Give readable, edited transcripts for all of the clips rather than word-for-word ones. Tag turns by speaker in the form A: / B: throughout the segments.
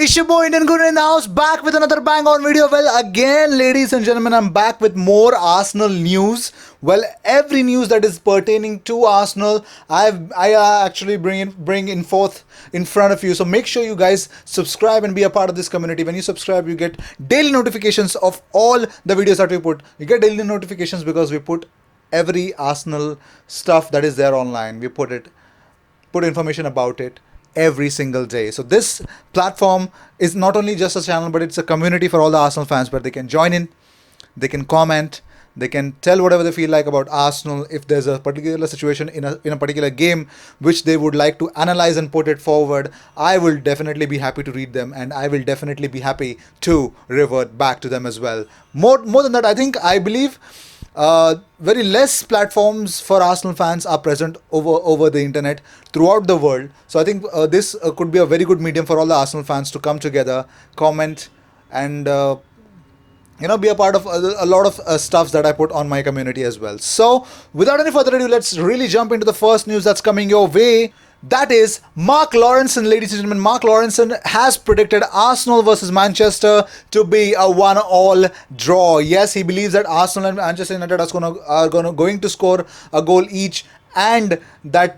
A: It's your boy Indian Guru in the house, back with another bang on video. Well, again, ladies and gentlemen, I'm back with more Arsenal news. Well, every news that is pertaining to Arsenal, I actually bring in forth in front of you. So make sure you guys subscribe and be a part of this community. When you subscribe, you get daily notifications of all the videos that we put. You get daily notifications because we put every Arsenal stuff that is there online. We put information about it every single day. So this platform is not only just a channel, but it's a community for all the Arsenal fans where they can join in, they can comment, they can tell whatever they feel like about Arsenal. If there's a particular situation in a particular game which they would like to analyze and put it forward, I will definitely be happy to read them, and I will definitely be happy to revert back to them as well. More than that, I believe very less platforms for Arsenal fans are present over the internet throughout the world. So I think this could be a very good medium for all the Arsenal fans to come together, comment, and be a part of a lot of stuffs that I put on my community as well. So without any further ado, let's really jump into the first news that's coming your way. That is Mark Lawrenson, ladies and gentlemen. Mark Lawrenson has predicted Arsenal versus Manchester to be a one-all draw. Yes, he believes that Arsenal and Manchester United are going to score a goal each, and that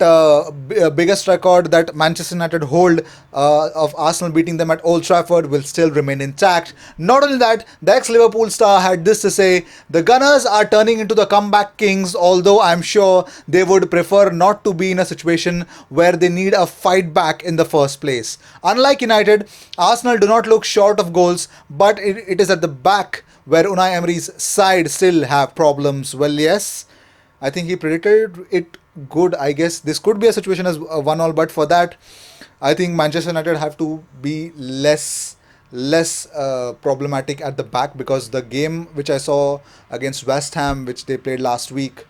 A: biggest record that Manchester United hold of Arsenal beating them at Old Trafford will still remain intact. Not only that, the ex-Liverpool star had this to say: the Gunners are turning into the comeback kings, although I'm sure they would prefer not to be in a situation where they need a fight back in the first place. Unlike United, Arsenal do not look short of goals, but it is at the back where Unai Emery's side still have problems. Well, yes, I think he predicted it good. I guess this could be a situation as a 1-all, but for that, I think Manchester United have to be less problematic at the back, because the game which I saw against West Ham, which they played last week,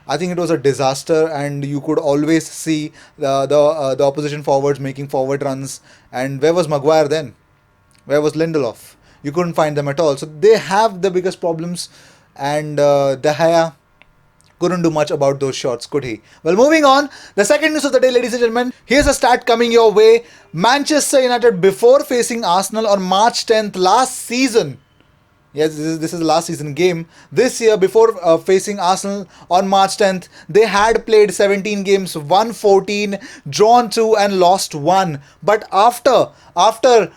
A: I think it was a disaster, and you could always see the opposition forwards making forward runs. And where was Maguire then? Where was Lindelof? You couldn't find them at all. So they have the biggest problems, and De Gea couldn't do much about those shots, could he? Well, moving on, the second news of the day, ladies and gentlemen. Here's a stat coming your way. Manchester United, before facing Arsenal on March 10th last season, yes, this is the last season game. This year, before facing Arsenal on March 10th, they had played 17 games, won 14, drawn 2, and lost 1. But after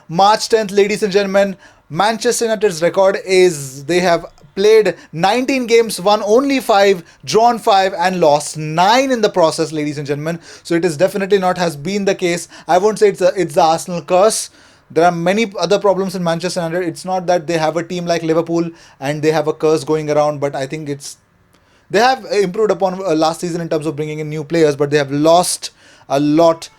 A: March 10th, ladies and gentlemen, Manchester United's record is they have played 19 games, won only 5, drawn 5, and lost 9 in the process, ladies and gentlemen. So it is definitely not has been the case. I won't say it's the Arsenal curse. There are many other problems in Manchester United. It's not that they have a team like Liverpool and they have a curse going around, but I think they have improved upon last season in terms of bringing in new players, but they have lost a lot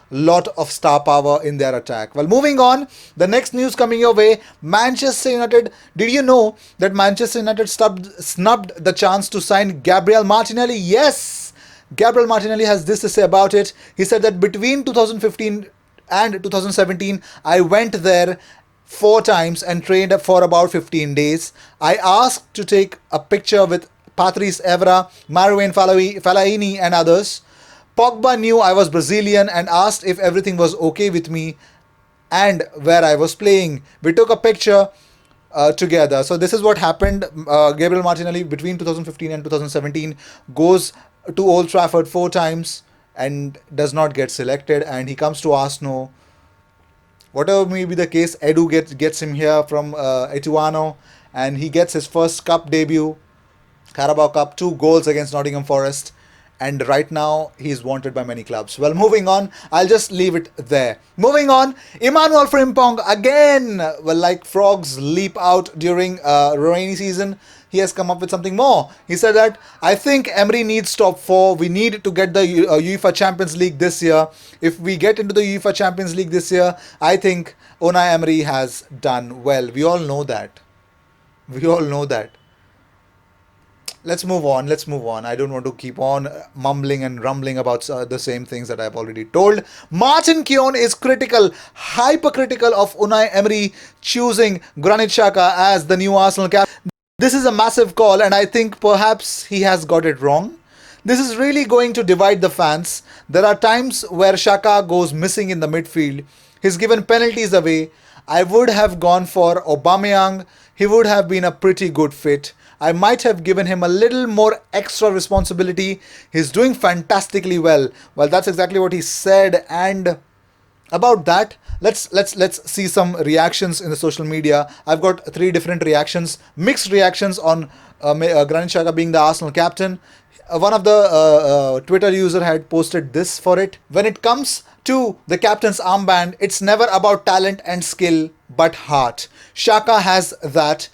A: of star power in their attack. Well, moving on, the next news coming your way. Manchester United, did you know that Manchester United snubbed the chance to sign Gabriel Martinelli? Yes, Gabriel Martinelli has this to say about it. He said that between 2015 and 2017, I went there 4 times and trained for about 15 days. I asked to take a picture with Patrice Evra, Marouane Fellaini, and others. Pogba knew I was Brazilian and asked if everything was okay with me and where I was playing. We took a picture together. So this is what happened. Gabriel Martinelli, between 2015 and 2017, goes to Old Trafford 4 times and does not get selected, and he comes to Arsenal. Whatever may be the case, Edu gets him here from Ituano, and he gets his first cup debut, Carabao Cup, 2 goals against Nottingham Forest, and right now he's wanted by many clubs. Well, moving on, I'll just leave it there. Moving on, Emmanuel Frimpong again. Well, like frogs leap out during rainy season, he has come up with something more. He said that, I think Emery needs top 4. We need to get the UEFA Champions League this year. If we get into the UEFA Champions League this year, I think Unai Emery has done well. We all know that. Let's move on. I don't want to keep on mumbling and rumbling about the same things that I've already told. Martin Keown is hypercritical of Unai Emery choosing Granit Xhaka as the new Arsenal captain. This is a massive call, and I think perhaps he has got it wrong. This is really going to divide the fans. There are times where Xhaka goes missing in the midfield. He's given penalties away. I would have gone for Aubameyang. He would have been a pretty good fit. I might have given him a little more extra responsibility. He's doing fantastically well. Well, that's exactly what he said. And about that, let's see some reactions in the social media. I've got three different reactions, mixed reactions on Granit Xhaka being the Arsenal captain. One of the Twitter user had posted this for it. When it comes to the captain's armband, it's never about talent and skill, but heart. Xhaka has that.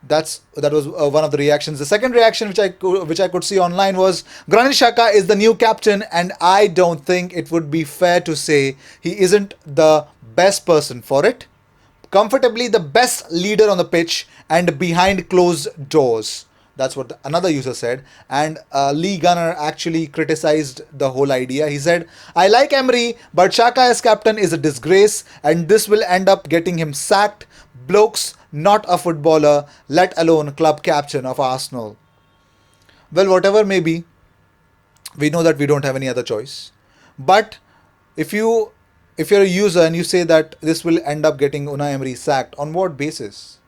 A: That was one of the reactions. The second reaction which I could see online was Granit Xhaka is the new captain, and I don't think it would be fair to say he isn't the best person for it. Comfortably the best leader on the pitch and behind closed doors. That's what another user said. And Lee Gunner actually criticized the whole idea. He said, I like Emery, but Xhaka as captain is a disgrace, and this will end up getting him sacked. Bloke's not a footballer, let alone club captain of Arsenal. Well, whatever may be, we know that we don't have any other choice. But if you're a user and you say that this will end up getting Unai Emery sacked, on what basis?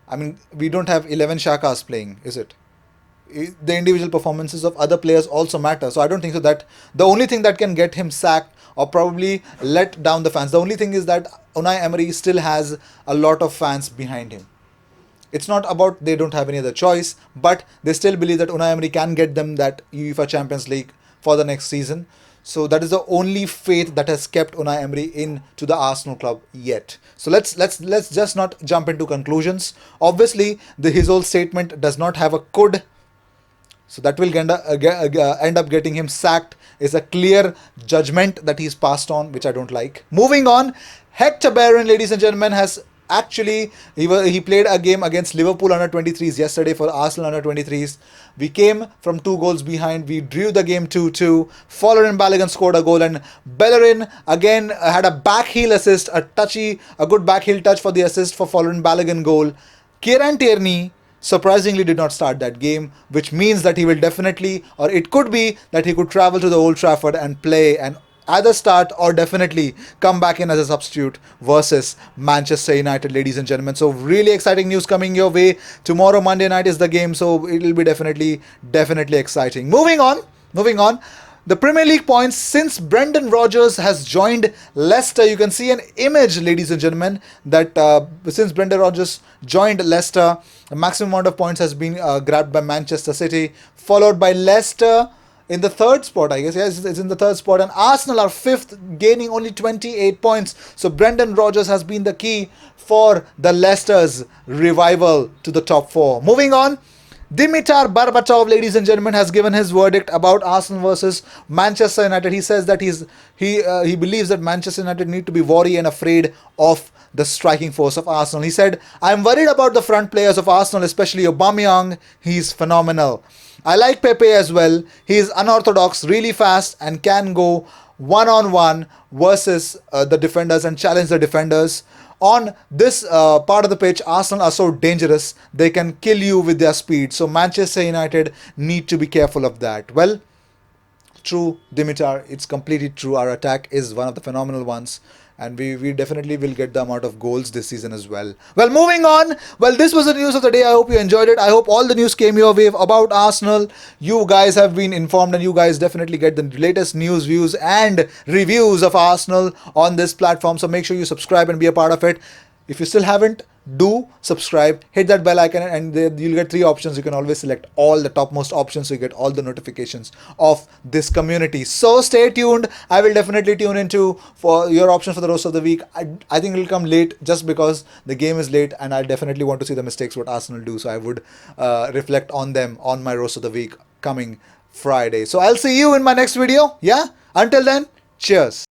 A: I mean, we don't have 11 Shakas playing, is it? The individual performances of other players also matter. So I don't think so that the only thing that can get him sacked or probably let down the fans, the only thing is that Unai Emery still has a lot of fans behind him. It's not about they don't have any other choice, but they still believe that Unai Emery can get them that UEFA Champions League for the next season. So that is the only faith that has kept Unai Emery in to the Arsenal club yet. So let's just not jump into conclusions. Obviously, his whole statement does not have a could, so that will end up getting him sacked. Is a clear judgment that he's passed on, which I don't like. Moving on, Hector Bellerin, ladies and gentlemen, has actually he played a game against Liverpool under 23s yesterday for Arsenal under 23s. We came from 2 goals behind. We drew the game 2-2. Folarin Balogun scored a goal, and Bellerin again had a back heel assist, a good back heel touch for the assist for Folarin Balogun goal. Kieran Tierney surprisingly did not start that game, which means that he will definitely, or it could be that he could travel to the Old Trafford and play and either start or definitely come back in as a substitute versus Manchester United, ladies and gentlemen. So really exciting news coming your way. Tomorrow, Monday night, is the game, so it will be definitely exciting. Moving on. The Premier League points since Brendan Rodgers has joined Leicester. You can see an image, ladies and gentlemen, that since Brendan Rodgers joined Leicester, the maximum amount of points has been grabbed by Manchester City, followed by Leicester in the third spot, I guess. Yes, it's in the third spot. And Arsenal are fifth, gaining only 28 points. So Brendan Rodgers has been the key for the Leicester's revival to the top 4. Moving on, Dimitar Berbatov, ladies and gentlemen, has given his verdict about Arsenal versus Manchester United. He says that he believes that Manchester United need to be worried and afraid of the striking force of Arsenal. He said, I'm worried about the front players of Arsenal, especially Aubameyang. He's phenomenal. I like Pepe as well. He is unorthodox, really fast, and can go one-on-one versus the defenders and challenge the defenders. On this part of the pitch, Arsenal are so dangerous. They can kill you with their speed. So Manchester United need to be careful of that. Well, true, Dimitar, it's completely true. Our attack is one of the phenomenal ones, and we definitely will get the amount of goals this season as well. Well, moving on. Well, this was the news of the day. I hope you enjoyed it. I hope all the news came your way about Arsenal. You guys have been informed, and you guys definitely get the latest news, views, and reviews of Arsenal on this platform. So make sure you subscribe and be a part of it. If you still haven't, do subscribe, hit that bell icon, and you'll get 3 options. You can always select all the topmost options so you get all the notifications of this community. So stay tuned. I will definitely tune into for your option for the roast of the week. I think it will come late just because the game is late, and I definitely want to see the mistakes what Arsenal do. So I would reflect on them on my roast of the week coming Friday. So I'll see you in my next video. Yeah. Until then, cheers.